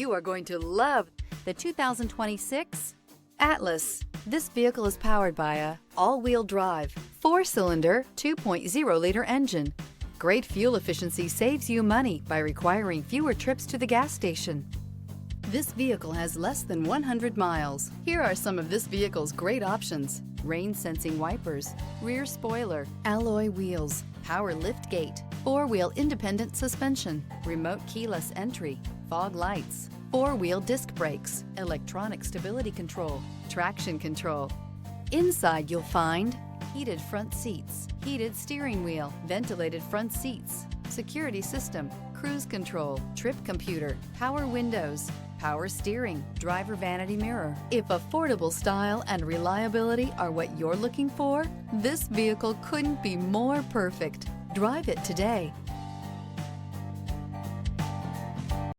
You are going to love the 2026 Atlas. This vehicle is powered by a all-wheel drive, 4-cylinder, 2.0-liter engine. Great fuel efficiency saves you money by requiring fewer trips to the gas station. This vehicle has less than 100 miles. Here are some of this vehicle's great options: rain-sensing wipers, rear spoiler, alloy wheels, power liftgate, 4-wheel independent suspension, remote keyless entry, fog lights, 4-wheel disc brakes, electronic stability control, traction control. Inside you'll find heated front seats, heated steering wheel, ventilated front seats, security system, cruise control, trip computer, power windows, power steering, driver vanity mirror. If affordable style and reliability are what you're looking for, this vehicle couldn't be more perfect. Drive it today.